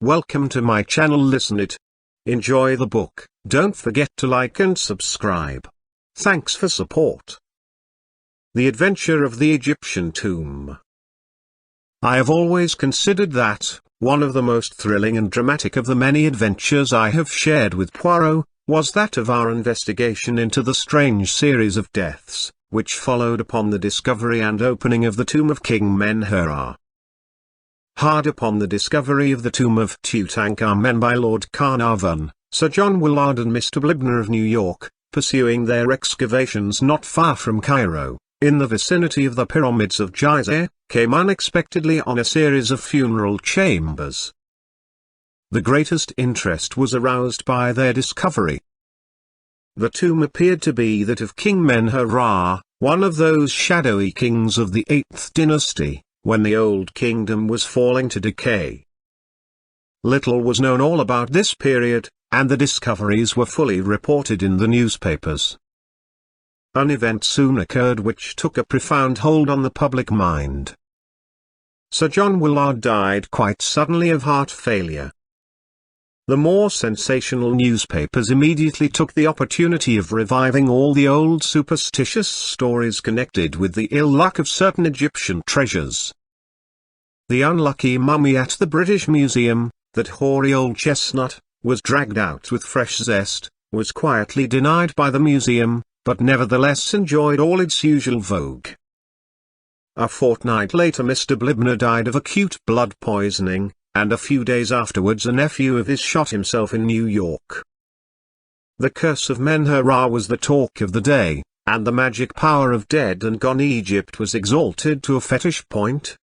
welcome to my channel. Listen it. Enjoy the book. Don't forget to like and subscribe. Thanks for support. The Adventure of the Egyptian Tomb. I have always considered that one of the most thrilling and dramatic of the many adventures I have shared with Poirot was that of our investigation into the strange series of deaths which followed upon the discovery and opening of the tomb of King Menher. Hard upon the discovery of the tomb of Tutankhamen by Lord Carnarvon, Sir John Willard and Mr. Blibner of New York, pursuing their excavations not far from Cairo, in the vicinity of the pyramids of Gizeh, came unexpectedly on a series of funeral chambers. The greatest interest was aroused by their discovery. The tomb appeared to be that of King Menher, one of those shadowy kings of the 8th dynasty, when the old kingdom was falling to decay. Little was known all about this period, and the discoveries were fully reported in the newspapers. An event soon occurred which took a profound hold on the public mind. Sir John Willard died quite suddenly of heart failure. The more sensational newspapers immediately took the opportunity of reviving all the old superstitious stories connected with the ill luck of certain Egyptian treasures. The unlucky mummy at the British Museum, that hoary old chestnut, was dragged out with fresh zest, was quietly denied by the museum, but nevertheless enjoyed all its usual vogue. A fortnight later Mr. Blibner died of acute blood poisoning, and a few days afterwards a nephew of his shot himself in New York. The curse of Menher was the talk of the day, and the magic power of dead and gone Egypt was exalted to a fetish point.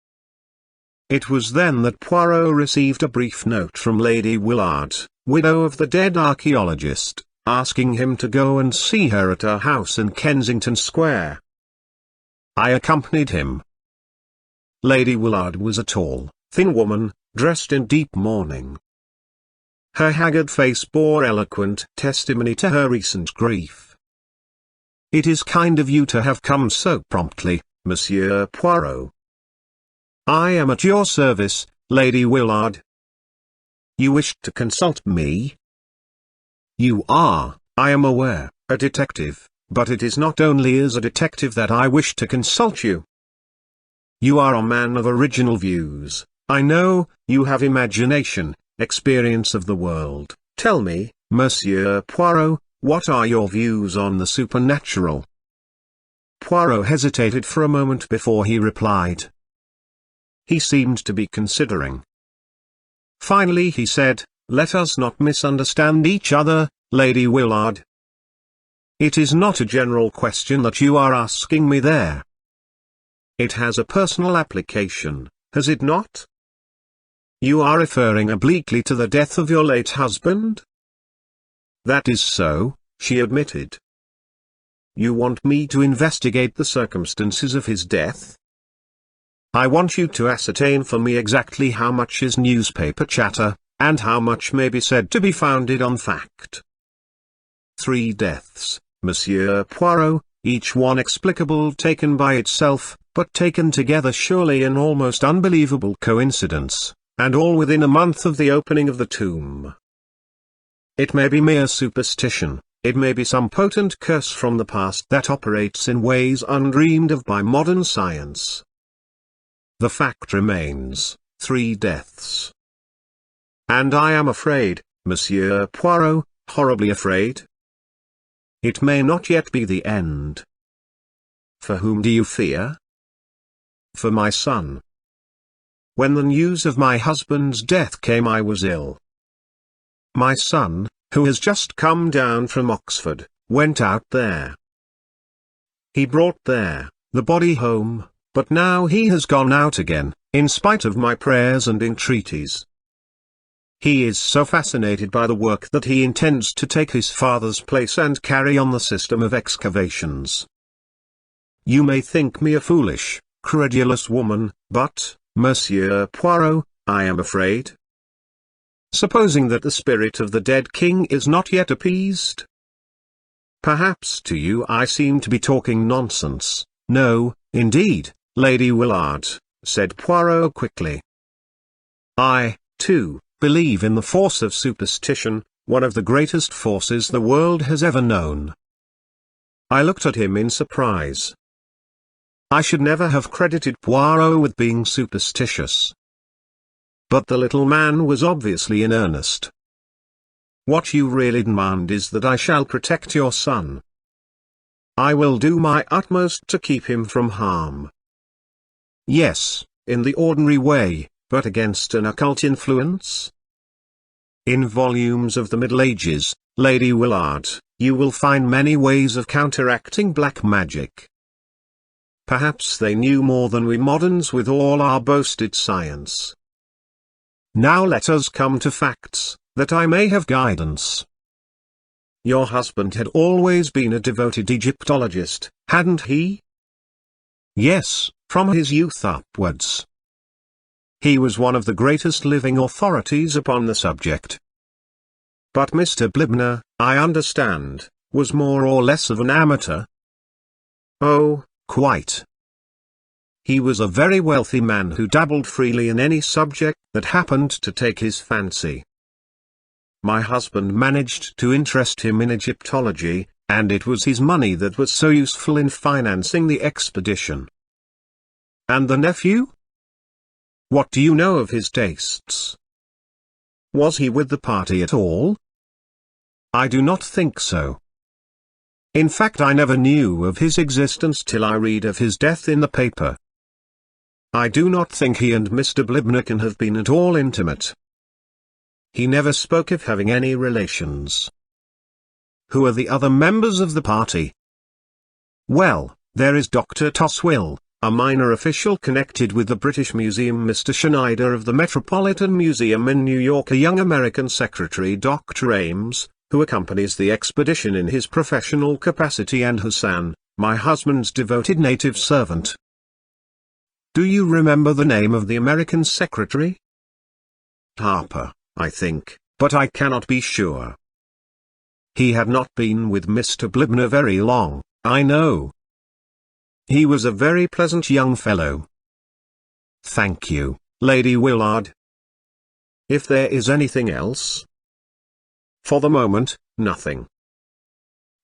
It was then that Poirot received a brief note from Lady Willard, widow of the dead archaeologist, asking him to go and see her at her house in Kensington Square. I accompanied him. Lady Willard was a tall, thin woman, dressed in deep mourning. Her haggard face bore eloquent testimony to her recent grief. "It is kind of you to have come so promptly, Monsieur Poirot." "I am at your service, Lady Willard." "You wished to consult me?" "You are, I am aware, a detective, but it is not only as a detective that I wish to consult you. You are a man of original views. I know, you have imagination, experience of the world. Tell me, Monsieur Poirot, what are your views on the supernatural?" Poirot hesitated for a moment before he replied. He seemed to be considering. Finally he said, "Let us not misunderstand each other, Lady Willard. It is not a general question that you are asking me there. It has a personal application, has it not? You are referring obliquely to the death of your late husband?" "That is so," she admitted. "You want me to investigate the circumstances of his death?" "I want you to ascertain for me exactly how much is newspaper chatter, and how much may be said to be founded on fact." 3 deaths, Monsieur Poirot, each one explicable taken by itself, but taken together surely an almost unbelievable coincidence. And all within a month of the opening of the tomb. It may be mere superstition, it may be some potent curse from the past that operates in ways undreamed of by modern science. The fact remains, 3 deaths. And I am afraid, Monsieur Poirot, horribly afraid. It may not yet be the end. For whom do you fear? For my son. When the news of my husband's death came I was ill. My son, who has just come down from Oxford, went out there. He brought the body home, but now he has gone out again, in spite of my prayers and entreaties. He is so fascinated by the work that he intends to take his father's place and carry on the system of excavations. You may think me a foolish, credulous woman, but, Monsieur Poirot, I am afraid. Supposing that the spirit of the dead king is not yet appeased? Perhaps to you I seem to be talking nonsense. No, indeed, Lady Willard, said Poirot quickly. I, too, believe in the force of superstition, one of the greatest forces the world has ever known." I looked at him in surprise. I should never have credited Poirot with being superstitious. But the little man was obviously in earnest. "What you really demand is that I shall protect your son. I will do my utmost to keep him from harm." "Yes, in the ordinary way, but against an occult influence?" "In volumes of the Middle Ages, Lady Willard, you will find many ways of counteracting black magic. Perhaps they knew more than we moderns with all our boasted science. Now let us come to facts, that I may have guidance. Your husband had always been a devoted Egyptologist, hadn't he?" "Yes, from his youth upwards. He was one of the greatest living authorities upon the subject." "But Mr. Blibner, I understand, was more or less of an amateur?" "Oh, quite. He was a very wealthy man who dabbled freely in any subject that happened to take his fancy. My husband managed to interest him in Egyptology, and it was his money that was so useful in financing the expedition." "And the nephew? What do you know of his tastes? Was he with the party at all?" "I do not think so. In fact, I never knew of his existence till I read of his death in the paper. I do not think he and Mr. Blibner can have been at all intimate. He never spoke of having any relations." "Who are the other members of the party?" "Well, there is Dr. Toswill, a minor official connected with the British Museum, Mr. Schneider of the Metropolitan Museum in New York, a young American secretary, Dr. Ames, who accompanies the expedition in his professional capacity, and Hassan, my husband's devoted native servant." "Do you remember the name of the American secretary?" "Harper, I think, but I cannot be sure." "He had not been with Mr. Blibner very long, I know." "He was a very pleasant young fellow." "Thank you, Lady Willard." "If there is anything else?" "For the moment, nothing."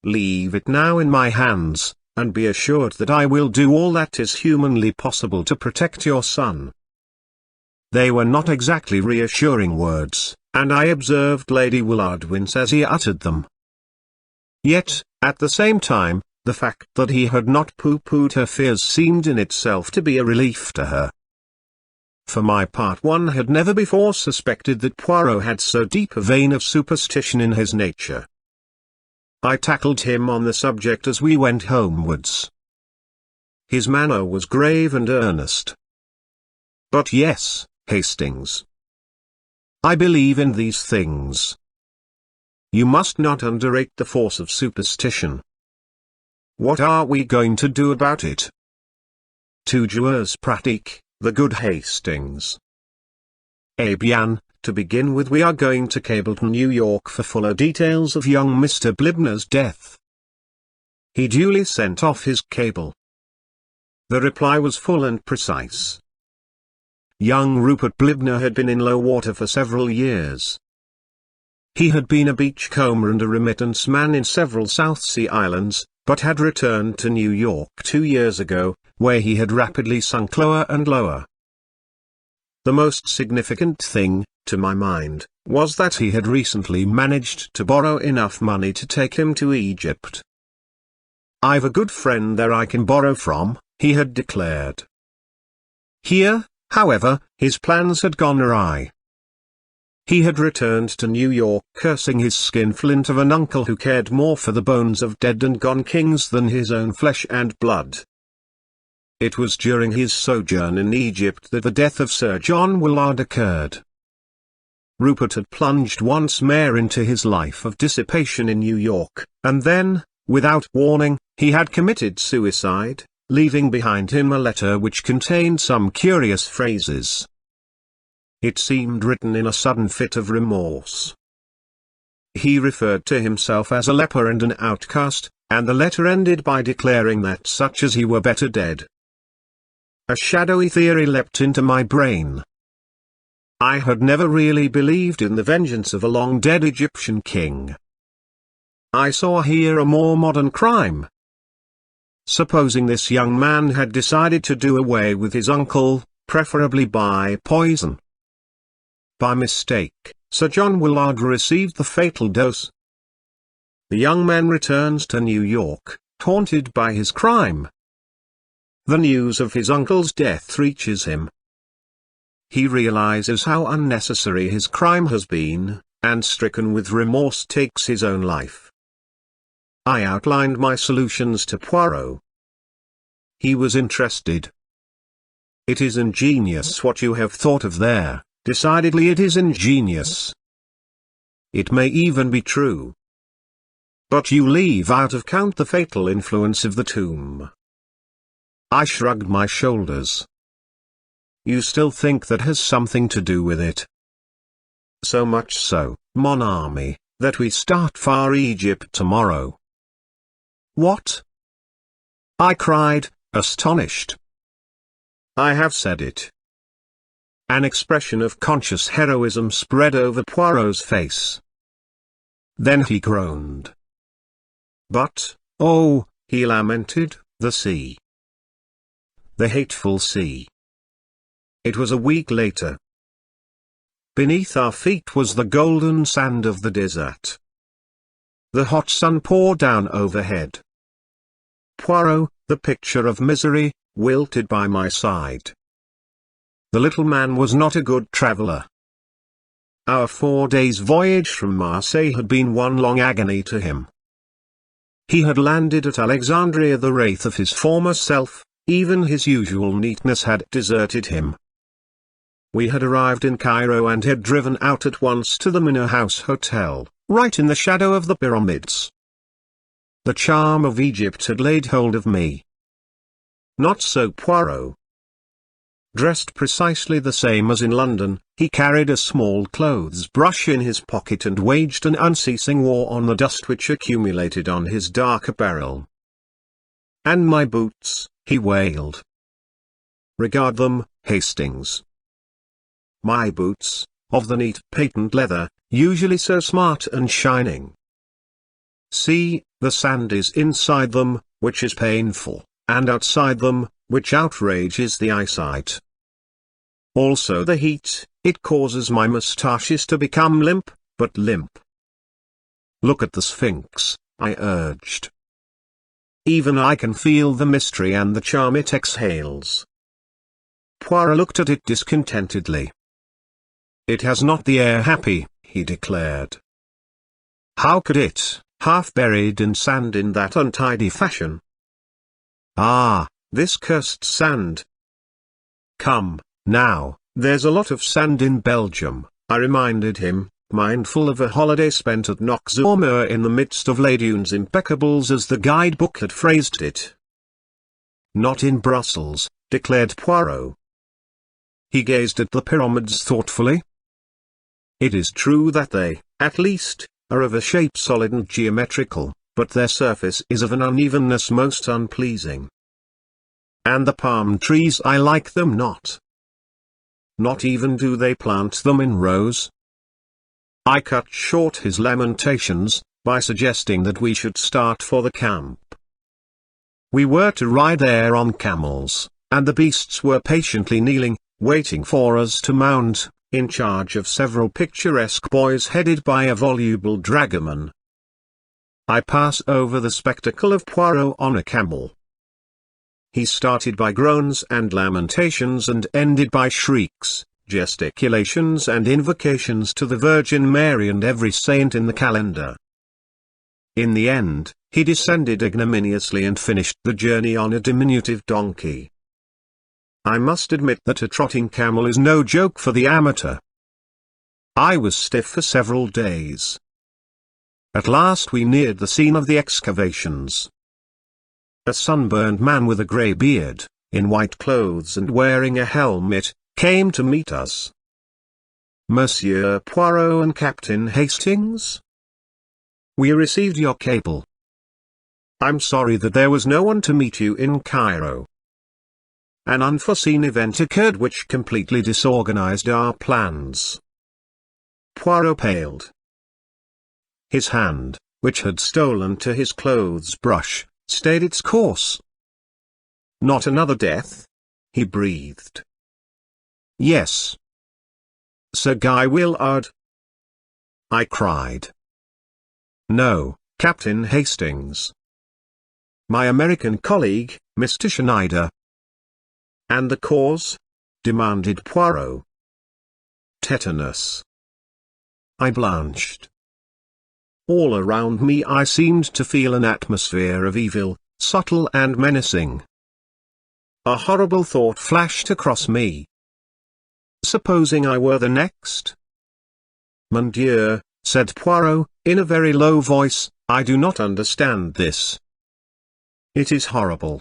"Leave it now in my hands, and be assured that I will do all that is humanly possible to protect your son." They were not exactly reassuring words, and I observed Lady Willard wince as he uttered them. Yet, at the same time, the fact that he had not pooh-poohed her fears seemed in itself to be a relief to her. For my part, one had never before suspected that Poirot had so deep a vein of superstition in his nature. I tackled him on the subject as we went homewards. His manner was grave and earnest. "But yes, Hastings, I believe in these things. You must not underrate the force of superstition. What are we going to do about it?" "To joueurs pratiques, the good Hastings. Eh bien, to begin with, we are going to cable to New York for fuller details of young Mr. Blibner's death." He duly sent off his cable. The reply was full and precise. Young Rupert Blibner had been in low water for several years. He had been a beachcomber and a remittance man in several South Sea islands, but had returned to New York 2 years ago, where he had rapidly sunk lower and lower. The most significant thing, to my mind, was that he had recently managed to borrow enough money to take him to Egypt. "I've a good friend there I can borrow from," he had declared. Here, however, his plans had gone awry. He had returned to New York cursing his skinflint of an uncle who cared more for the bones of dead and gone kings than his own flesh and blood. It was during his sojourn in Egypt that the death of Sir John Willard occurred. Rupert had plunged once more into his life of dissipation in New York, and then, without warning, he had committed suicide, leaving behind him a letter which contained some curious phrases. It seemed written in a sudden fit of remorse. He referred to himself as a leper and an outcast, and the letter ended by declaring that such as he were better dead. A shadowy theory leapt into my brain. I had never really believed in the vengeance of a long-dead Egyptian king. I saw here a more modern crime. Supposing this young man had decided to do away with his uncle, preferably by poison. By mistake, Sir John Willard received the fatal dose. The young man returns to New York, haunted by his crime. The news of his uncle's death reaches him. He realizes how unnecessary his crime has been, and stricken with remorse takes his own life. I outlined my solutions to Poirot. He was interested. "It is ingenious what you have thought of there, decidedly it is ingenious. It may even be true. But you leave out of count the fatal influence of the tomb." I shrugged my shoulders. "You still think that has something to do with it?" "So much so, mon ami, that we start for Egypt tomorrow." "What?" I cried, astonished. "I have said it." An expression of conscious heroism spread over Poirot's face. Then he groaned. "But, oh," he lamented, "the sea. The hateful sea." It was a week later. Beneath our feet was the golden sand of the desert. The hot sun poured down overhead. Poirot, the picture of misery, wilted by my side. The little man was not a good traveler. Our 4 days' voyage from Marseille had been one long agony to him. He had landed at Alexandria the wraith of his former self, even his usual neatness had deserted him. We had arrived in Cairo and had driven out at once to the Manor House Hotel, right in the shadow of the pyramids. The charm of Egypt had laid hold of me. Not so Poirot. Dressed precisely the same as in London, he carried a small clothes brush in his pocket and waged an unceasing war on the dust which accumulated on his dark apparel. "And my boots," he wailed. "Regard them, Hastings. My boots, of the neat patent leather, usually so smart and shining. See, the sand is inside them, which is painful, and outside them, which outrages the eyesight. Also the heat, it causes my moustaches to become limp, but limp. Look at the Sphinx," I urged. "Even I can feel the mystery and the charm it exhales." Poirot looked at it discontentedly. "It has not the air happy," he declared. "How could it, half buried in sand in that untidy fashion? Ah, this cursed sand. Come, now, there's a lot of sand in Belgium," I reminded him, mindful of a holiday spent at Noxormer in the midst of Les Dunes Impeccables as the guidebook had phrased it. "Not in Brussels," declared Poirot. He gazed at the pyramids thoughtfully. "It is true that they, at least, are of a shape solid and geometrical, but their surface is of an unevenness most unpleasing. And the palm trees, I like them not. Not even do they plant them in rows." I cut short his lamentations, by suggesting that we should start for the camp. We were to ride there on camels, and the beasts were patiently kneeling, waiting for us to mount, in charge of several picturesque boys headed by a voluble dragoman. I pass over the spectacle of Poirot on a camel. He started by groans and lamentations and ended by shrieks, gesticulations and invocations to the Virgin Mary and every saint in the calendar. In the end, he descended ignominiously and finished the journey on a diminutive donkey. I must admit that a trotting camel is no joke for the amateur. I was stiff for several days. At last we neared the scene of the excavations. A sunburned man with a grey beard, in white clothes and wearing a helmet, came to meet us. "Monsieur Poirot and Captain Hastings? We received your cable. I'm sorry that there was no one to meet you in Cairo." an unforeseen event occurred which completely disorganized our plans. Poirot paled. His hand, which had stolen to his clothes brush, stayed its course. "Not another death?" he breathed. "Yes." "Sir Guy Willard?" I cried. "No, Captain Hastings. My American colleague, Mr. Schneider." "And the cause?" demanded Poirot. "Tetanus." I blanched. All around me I seemed to feel an atmosphere of evil, subtle and menacing. A horrible thought flashed across me. Supposing I were the next? "Mon Dieu," said Poirot, in a very low voice, "I do not understand this. It is horrible."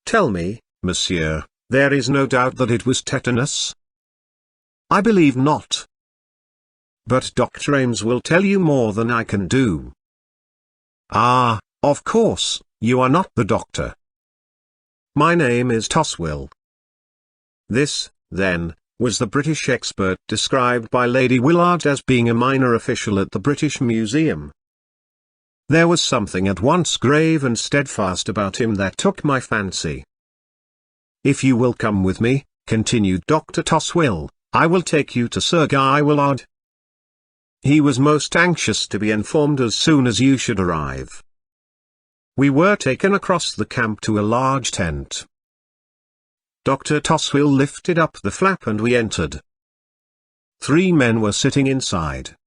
"Tell me, monsieur, there is no doubt that it was tetanus?" "I believe not." "But Dr. Ames will tell you more than I can do." "Ah, of course, you are not the doctor." "My name is Toswell." This, then, was the British expert described by Lady Willard as being a minor official at the British Museum. There was something at once grave and steadfast about him that took my fancy. "If you will come with me," continued Dr. Toswell, "I will take you to Sir Guy Willard. He was most anxious to be informed as soon as you should arrive." We were taken across the camp to a large tent. Dr. Toswell lifted up the flap and we entered. 3 men were sitting inside.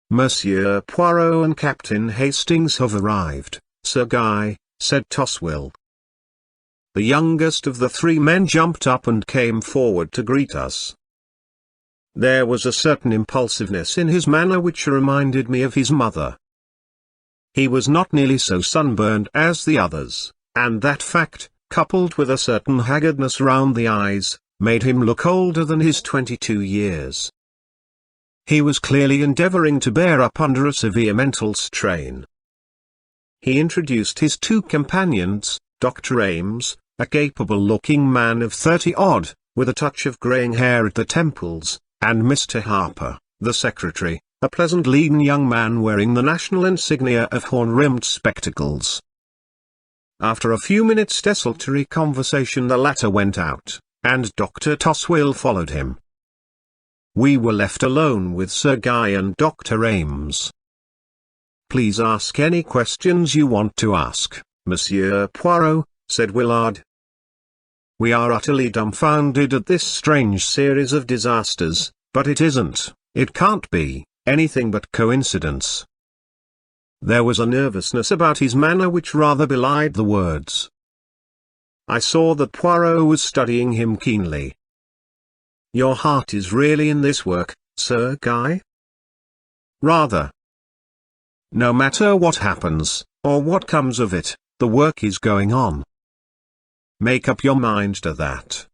"Monsieur Poirot and Captain Hastings have arrived, Sir Guy," said Toswell. The youngest of the 3 men jumped up and came forward to greet us. There was a certain impulsiveness in his manner which reminded me of his mother. He was not nearly so sunburned as the others, and that fact, coupled with a certain haggardness round the eyes, made him look older than his 22 years. He was clearly endeavoring to bear up under a severe mental strain. He introduced his 2 companions, Dr. Ames, a capable-looking man of 30-odd, with a touch of greying hair at the temples, and Mr. Harper, the secretary, a pleasant lean young man wearing the national insignia of horn-rimmed spectacles. After a few minutes' desultory conversation the latter went out, and Dr. Toswell followed him. We were left alone with Sir Guy and Dr. Ames. "Please ask any questions you want to ask, Monsieur Poirot," said Willard. "We are utterly dumbfounded at this strange series of disasters, but it isn't, it can't be, anything but coincidence." There was a nervousness about his manner which rather belied the words. I saw that Poirot was studying him keenly. "Your heart is really in this work, Sir Guy?" "Rather. No matter what happens, or what comes of it, the work is going on. Make up your mind to that."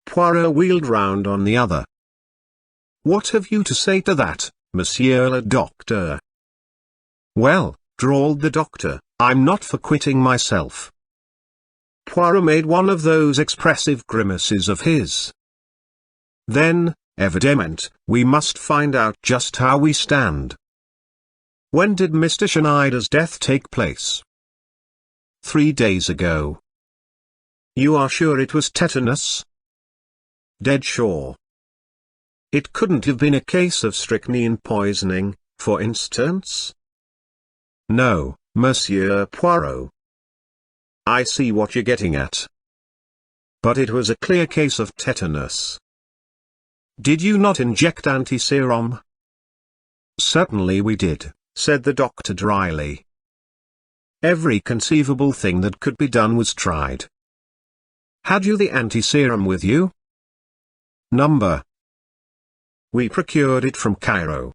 Poirot wheeled round on the other. "What have you to say to that, Monsieur le Docteur?" "Well," drawled the doctor, "I'm not for quitting myself." Poirot made one of those expressive grimaces of his. "Then, evidement, we must find out just how we stand. When did Mr. Schneider's death take place?" 3 days ago." "You are sure it was tetanus?" "Dead sure." "It couldn't have been a case of strychnine poisoning, for instance?" "No, Monsieur Poirot." "I see what you're getting at. But it was a clear case of tetanus." "Did you not inject anti-serum?" "Certainly we did," said the doctor dryly. "Every conceivable thing that could be done was tried." "Had you the anti-serum with you?" "Number. We procured it from Cairo."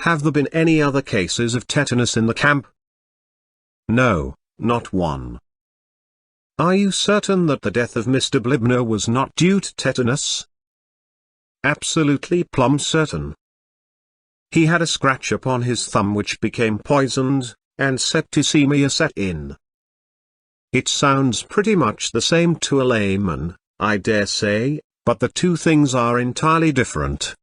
"Have there been any other cases of tetanus in the camp?" "No, not one." "Are you certain that the death of Mr. Blibner was not due to tetanus?" "Absolutely plumb certain. He had a scratch upon his thumb which became poisoned, and septicemia set in." It sounds pretty much the same to a layman, I dare say, but the two things are entirely different.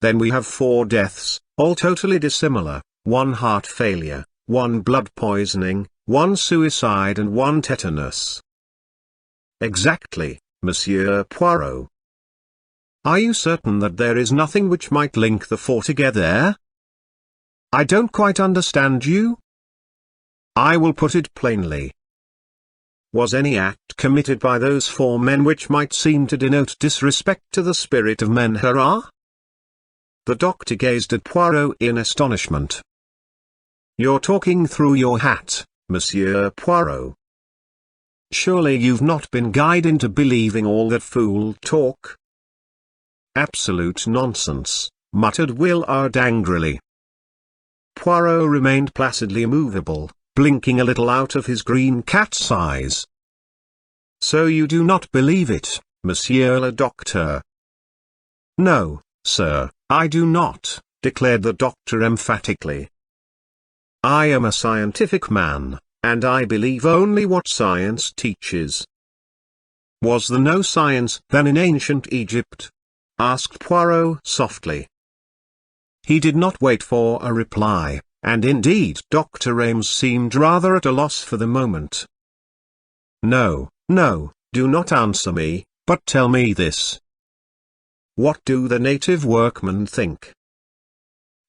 Then we have 4 deaths, all totally dissimilar, 1 heart failure, 1 blood poisoning, 1 suicide and 1 tetanus. Exactly, Monsieur Poirot. Are you certain that there is nothing which might link the 4 together? I don't quite understand you. I will put it plainly. Was any act committed by those 4 men which might seem to denote disrespect to the spirit of men-hurrah? The doctor gazed at Poirot in astonishment. You're talking through your hat, Monsieur Poirot. Surely you've not been guided into believing all that fool talk? Absolute nonsense, muttered Willard angrily. Poirot remained placidly immovable, blinking a little out of his green cat's eyes. So you do not believe it, Monsieur le Docteur? No, sir, I do not, declared the doctor emphatically. I am a scientific man, and I believe only what science teaches. Was there no science then in ancient Egypt? Asked Poirot softly. He did not wait for a reply, and indeed Dr. Ames seemed rather at a loss for the moment. No, do not answer me, but tell me this. What do the native workmen think?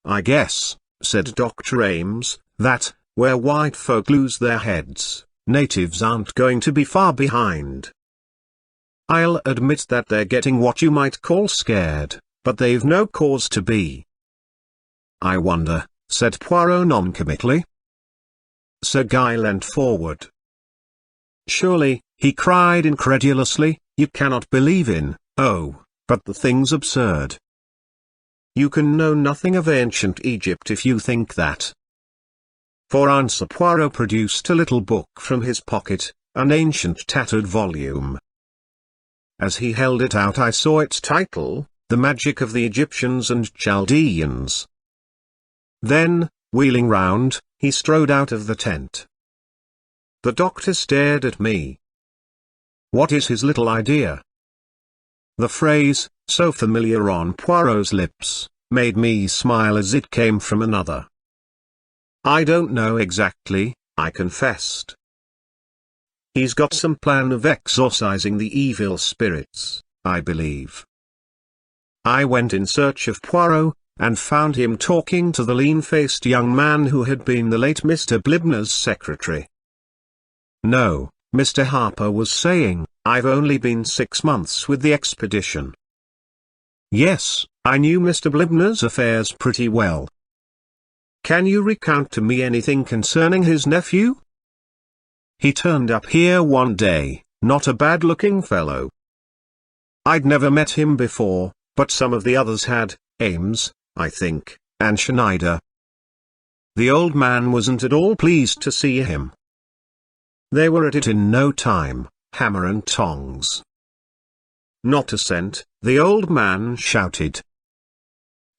I guess, said Dr. Ames, that, where white folk lose their heads, natives aren't going to be far behind. I'll admit that they're getting what you might call scared, but they've no cause to be. I wonder, said Poirot noncommittally. Sir Guy leant forward. Surely, he cried incredulously, you cannot believe in, but the thing's absurd. You can know nothing of ancient Egypt if you think that. For answer Poirot produced a little book from his pocket, an ancient tattered volume. As he held it out I saw its title, The Magic of the Egyptians and Chaldeans. Then, wheeling round, he strode out of the tent. The doctor stared at me. What is his little idea? The phrase, so familiar on Poirot's lips, made me smile as it came from another. I don't know exactly, I confessed. He's got some plan of exorcising the evil spirits, I believe. I went in search of Poirot, and found him talking to the lean-faced young man who had been the late Mr. Blibner's secretary. No, Mr. Harper was saying, I've only been 6 months with the expedition. Yes, I knew Mr. Blibner's affairs pretty well. Can you recount to me anything concerning his nephew? He turned up here one day, not a bad-looking fellow. I'd never met him before, but some of the others had, Ames, I think, and Schneider. The old man wasn't at all pleased to see him. They were at it in no time, hammer and tongs. Not a cent, the old man shouted.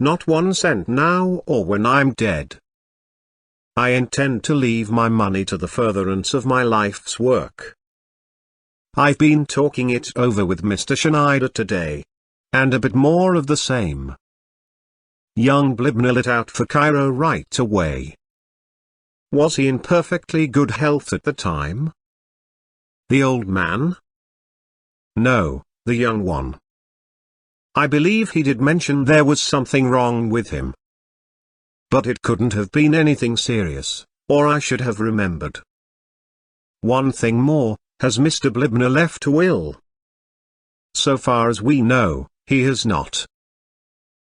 Not 1 cent now or when I'm dead. I intend to leave my money to the furtherance of my life's work. I've been talking it over with Mr. Schneider today. And a bit more of the same. Young Blibner lit out for Cairo right away. Was he in perfectly good health at the time? The old man? No, the young one. I believe he did mention there was something wrong with him. But it couldn't have been anything serious, or I should have remembered. One thing more, has Mr. Blibner left a will? So far as we know, he has not.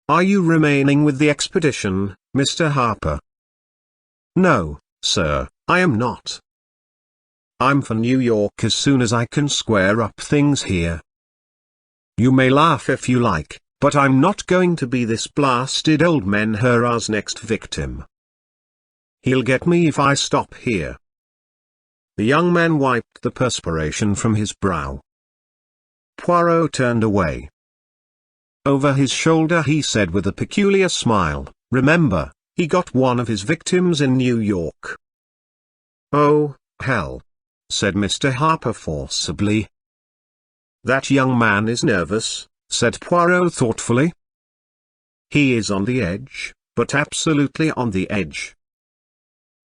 Are you remaining with the expedition, Mr. Harper? No, sir, I am not. I'm for New York as soon as I can square up things here. You may laugh if you like, but I'm not going to be this blasted old men-hurrah's next victim. He'll get me if I stop here. The young man wiped the perspiration from his brow. Poirot turned away. Over his shoulder he said with a peculiar smile, remember, he got one of his victims in New York. Oh, hell. said Mr. Harper forcibly. "That young man is nervous," said Poirot thoughtfully. "He is on the edge, but absolutely on the edge."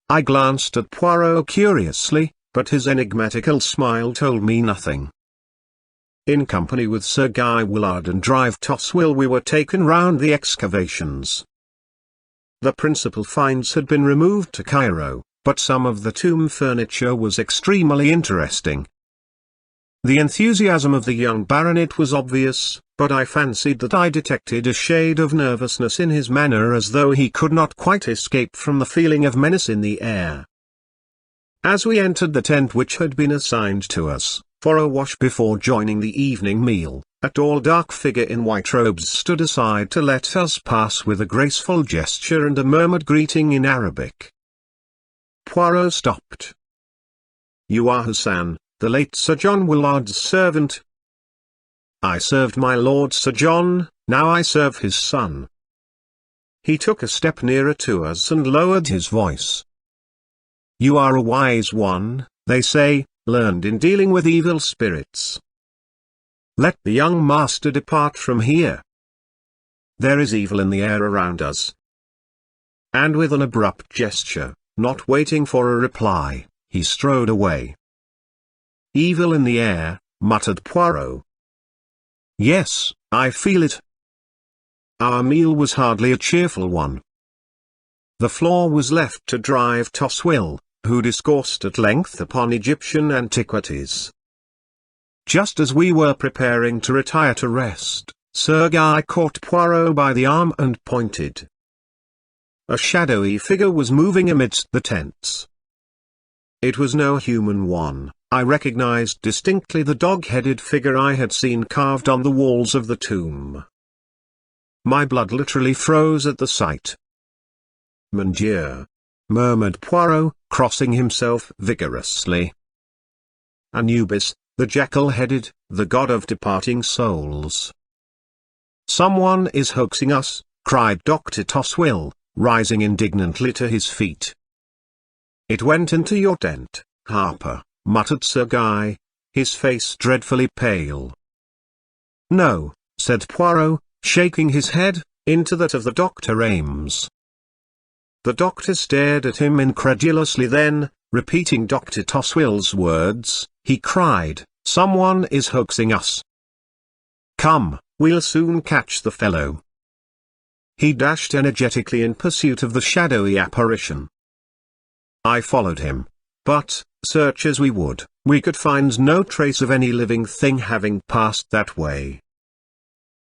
I glanced at Poirot curiously, but his enigmatical smile told me nothing. In company with Sir Guy Willard and Drive Toswell we were taken round the excavations. The principal finds had been removed to Cairo, but some of the tomb furniture was extremely interesting. The enthusiasm of the young baronet was obvious, but I fancied that I detected a shade of nervousness in his manner, as though he could not quite escape from the feeling of menace in the air. As we entered the tent which had been assigned to us, for a wash before joining the evening meal, a tall dark figure in white robes stood aside to let us pass with a graceful gesture and a murmured greeting in Arabic. Poirot stopped. "You are Hassan, the late Sir John Willard's servant?" "I served my lord Sir John, now I serve his son." He took a step nearer to us and lowered his voice. "You are a wise one, they say, learned in dealing with evil spirits. Let the young master depart from here. There is evil in the air around us." And with an abrupt gesture, not waiting for a reply, he strode away. "Evil in the air," muttered Poirot. "Yes, I feel it." Our meal was hardly a cheerful one. The floor was left to Drive Toswell, who discoursed at length upon Egyptian antiquities. Just as we were preparing to retire to rest, Sir Guy caught Poirot by the arm and pointed. A shadowy figure was moving amidst the tents. It was no human one. I recognized distinctly the dog-headed figure I had seen carved on the walls of the tomb. My blood literally froze at the sight. "Mon Dieu!" murmured Poirot, crossing himself vigorously. "Anubis, the jackal-headed, the god of departing souls." "Someone is hoaxing us," cried Dr. Toswell, rising indignantly to his feet. "It went into your tent, Harper," muttered Sir Guy, his face dreadfully pale. "No," said Poirot, shaking his head, into that of the Dr. Ames. The doctor stared at him incredulously, then, repeating Dr. Toswell's words, he cried, "Someone is hoaxing us. Come, we'll soon catch the fellow." He dashed energetically in pursuit of the shadowy apparition. I followed him, but, search as we would, we could find no trace of any living thing having passed that way.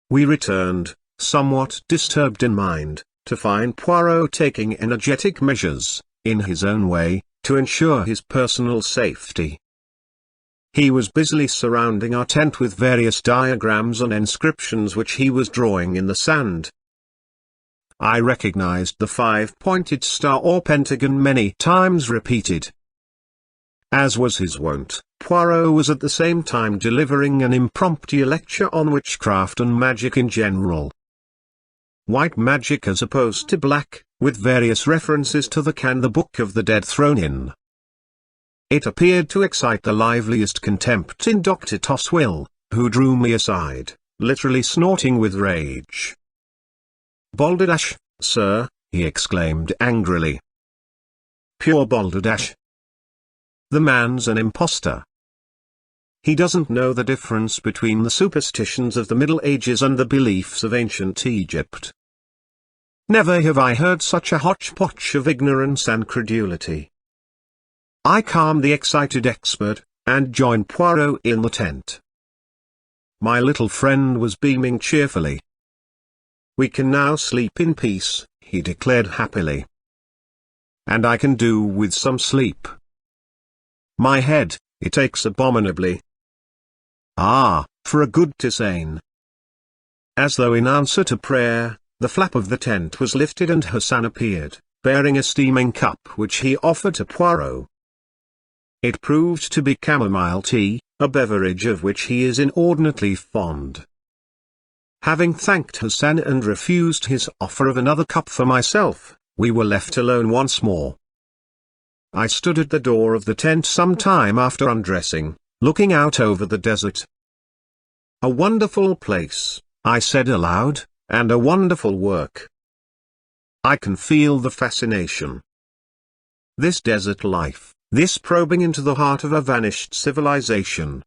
We returned, somewhat disturbed in mind, to find Poirot taking energetic measures, in his own way, to ensure his personal safety. He was busily surrounding our tent with various diagrams and inscriptions which he was drawing in the sand. I recognized the five-pointed star or pentagon many times repeated. As was his wont, Poirot was at the same time delivering an impromptu lecture on witchcraft and magic in general. White magic as opposed to black, with various references to the Book of the Dead thrown in. It appeared to excite the liveliest contempt in Dr. Toswell, who drew me aside, literally snorting with rage. "Balderdash, sir," he exclaimed angrily. "Pure balderdash. The man's an impostor. He doesn't know the difference between the superstitions of the Middle Ages and the beliefs of ancient Egypt. Never have I heard such a hodgepodge of ignorance and credulity." I calmed the excited expert, and joined Poirot in the tent. My little friend was beaming cheerfully. "We can now sleep in peace," he declared happily. "And I can do with some sleep. My head, it aches abominably. Ah, for a good tisane." As though in answer to prayer, the flap of the tent was lifted and Hassan appeared, bearing a steaming cup which he offered to Poirot. It proved to be chamomile tea, a beverage of which he is inordinately fond. Having thanked Hassan and refused his offer of another cup for myself, we were left alone once more. I stood at the door of the tent some time after undressing, looking out over the desert. "A wonderful place," I said aloud, "and a wonderful work. I can feel the fascination. This desert life, this probing into the heart of a vanished civilization.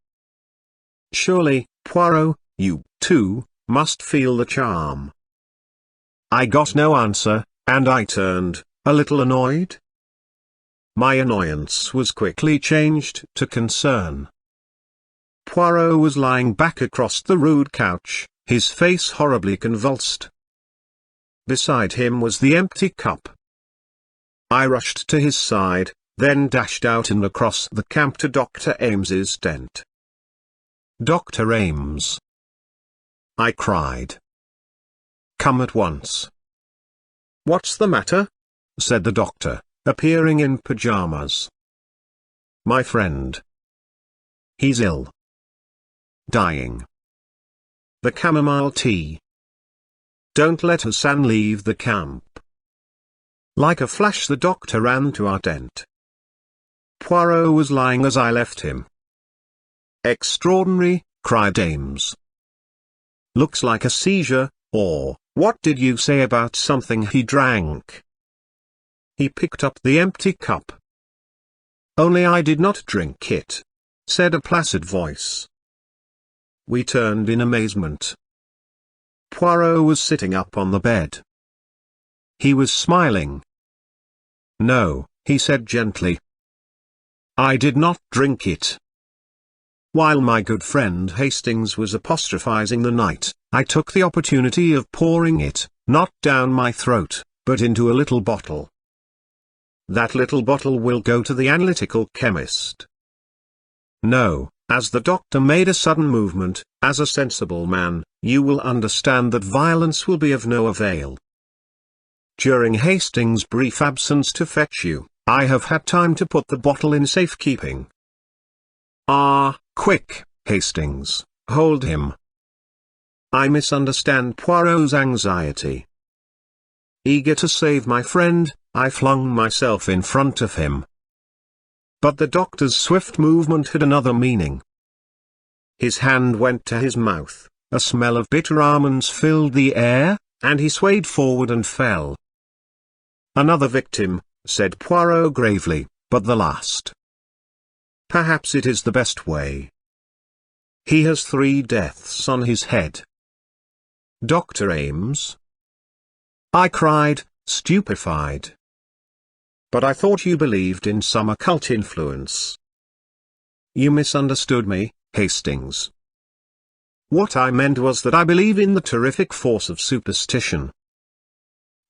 Surely, Poirot, you, too, must feel the charm." I got no answer, and I turned, a little annoyed. My annoyance was quickly changed to concern. Poirot was lying back across the rude couch, his face horribly convulsed. Beside him was the empty cup. I rushed to his side, then dashed out and across the camp to Dr. Ames's tent. "Dr. Ames," I cried. "Come at once." "What's the matter?" said the doctor, appearing in pajamas. "My friend. He's ill. Dying. The chamomile tea. Don't let Hassan leave the camp." Like a flash the doctor ran to our tent. Poirot was lying as I left him. "Extraordinary," cried Ames. "Looks like a seizure, or, what did you say about something he drank?" He picked up the empty cup. "Only I did not drink it," said a placid voice. We turned in amazement. Poirot was sitting up on the bed. He was smiling. "No," he said gently. "I did not drink it." While my good friend Hastings was apostrophizing the night, I took the opportunity of pouring it, not down my throat, but into a little bottle. That little bottle will go to the analytical chemist. No, as the doctor made a sudden movement, as a sensible man, you will understand that violence will be of no avail. During Hastings' brief absence to fetch you, I have had time to put the bottle in safekeeping. Ah, quick, Hastings, hold him. I misunderstand Poirot's anxiety. Eager to save my friend, I flung myself in front of him. But the doctor's swift movement had another meaning. His hand went to his mouth, a smell of bitter almonds filled the air, and he swayed forward and fell. "Another victim," said Poirot gravely, "but the last. Perhaps it is the best way. He has 3 deaths on his head." "Dr. Ames?" I cried, stupefied. "But I thought you believed in some occult influence." "You misunderstood me, Hastings. What I meant was that I believe in the terrific force of superstition.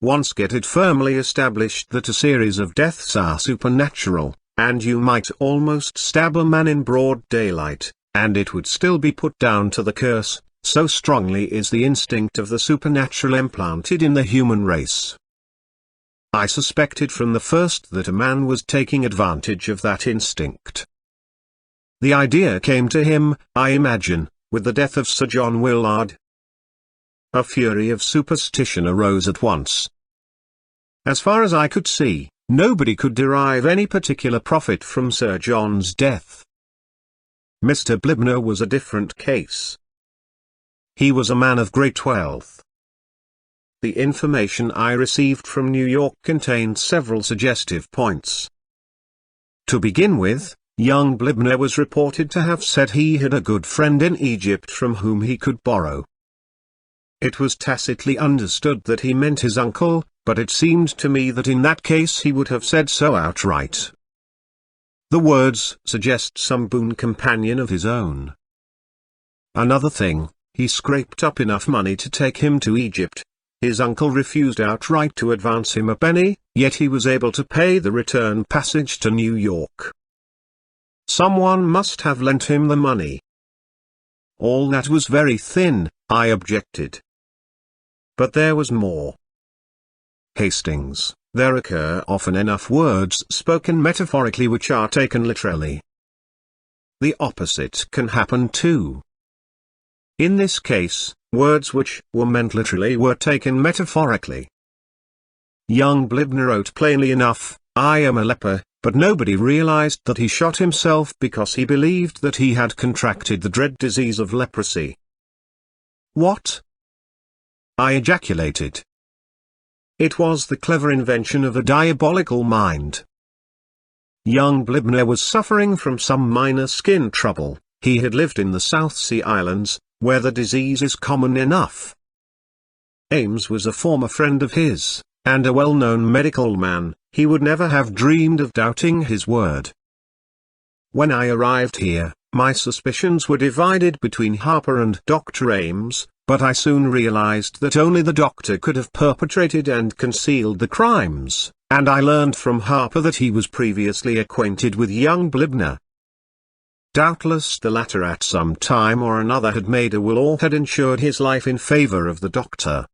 Once get it firmly established that a series of deaths are supernatural, and you might almost stab a man in broad daylight, and it would still be put down to the curse, so strongly is the instinct of the supernatural implanted in the human race. I suspected from the first that a man was taking advantage of that instinct. The idea came to him, I imagine, with the death of Sir John Willard. A fury of superstition arose at once. As far as I could see, nobody could derive any particular profit from Sir John's death. Mr. Blibner was a different case. He was a man of great wealth. The information I received from New York contained several suggestive points. To begin with, young Blibner was reported to have said he had a good friend in Egypt from whom he could borrow. It was tacitly understood that he meant his uncle, but it seemed to me that in that case he would have said so outright. The words suggest some boon companion of his own. Another thing, he scraped up enough money to take him to Egypt. His uncle refused outright to advance him a penny, yet he was able to pay the return passage to New York. Someone must have lent him the money. All that was very thin, I objected. But there was more. Hastings, there occur often enough words spoken metaphorically which are taken literally. The opposite can happen too. In this case, words which were meant literally were taken metaphorically. Young Blibner wrote plainly enough, "I am a leper, but nobody realized that he shot himself because he believed that he had contracted the dread disease of leprosy. What? I ejaculated. It was the clever invention of a diabolical mind. Young Blibner was suffering from some minor skin trouble. He had lived in the South Sea Islands, where the disease is common enough. Ames was a former friend of his, and a well-known medical man. He would never have dreamed of doubting his word. When I arrived here, my suspicions were divided between Harper and Dr. Ames, but I soon realized that only the doctor could have perpetrated and concealed the crimes, and I learned from Harper that he was previously acquainted with young Blibner. Doubtless the latter at some time or another had made a will or had insured his life in favor of the doctor.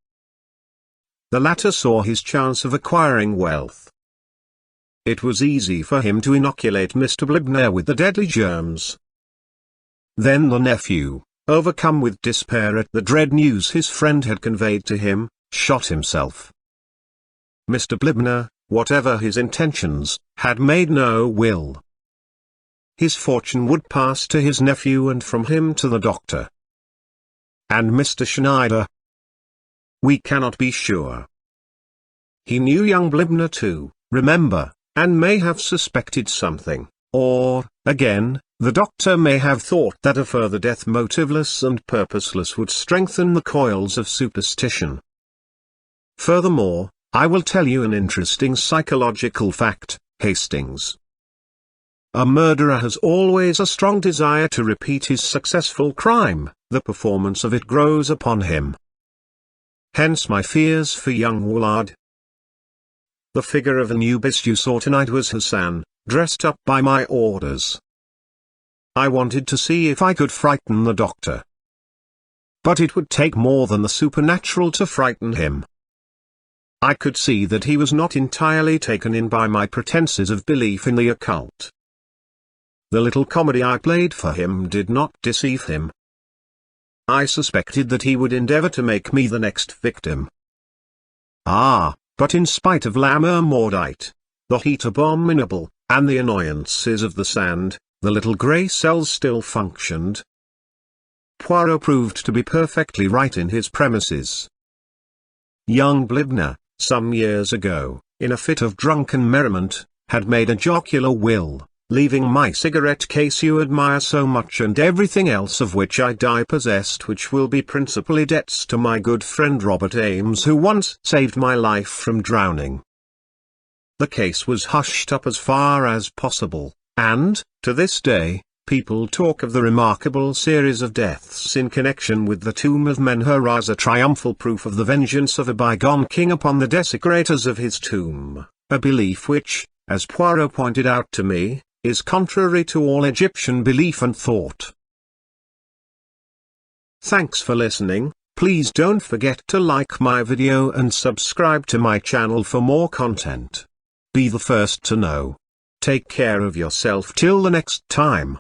The latter saw his chance of acquiring wealth. It was easy for him to inoculate Mr. Blibner with the deadly germs. Then the nephew, overcome with despair at the dread news his friend had conveyed to him, shot himself. Mr. Blibner, whatever his intentions, had made no will. His fortune would pass to his nephew and from him to the doctor. And Mr. Schneider? We cannot be sure. He knew young Blibner too, remember, and may have suspected something, or, again, the doctor may have thought that a further death motiveless and purposeless would strengthen the coils of superstition. Furthermore, I will tell you an interesting psychological fact, Hastings. A murderer has always a strong desire to repeat his successful crime. The performance of it grows upon him. Hence my fears for young Woolard. The figure of Anubis you saw tonight was Hassan, dressed up by my orders. I wanted to see if I could frighten the doctor. But it would take more than the supernatural to frighten him. I could see that he was not entirely taken in by my pretenses of belief in the occult. The little comedy I played for him did not deceive him. I suspected that he would endeavor to make me the next victim. But in spite of l'amour maudite, the heat abominable, and the annoyances of the sand, the little grey cells still functioned. Poirot proved to be perfectly right in his premises. Young Blibner, some years ago, in a fit of drunken merriment, had made a jocular will, leaving my cigarette case you admire so much and everything else of which I die possessed, which will be principally debts to my good friend Robert Ames, who once saved my life from drowning. The case was hushed up as far as possible, and, to this day, people talk of the remarkable series of deaths in connection with the tomb of Menhir as a triumphal proof of the vengeance of a bygone king upon the desecrators of his tomb, a belief which, as Poirot pointed out to me, is contrary to all Egyptian belief and thought. Thanks for listening. Please don't forget to like my video and subscribe to my channel for more content. Be the first to know. Take care of yourself till the next time.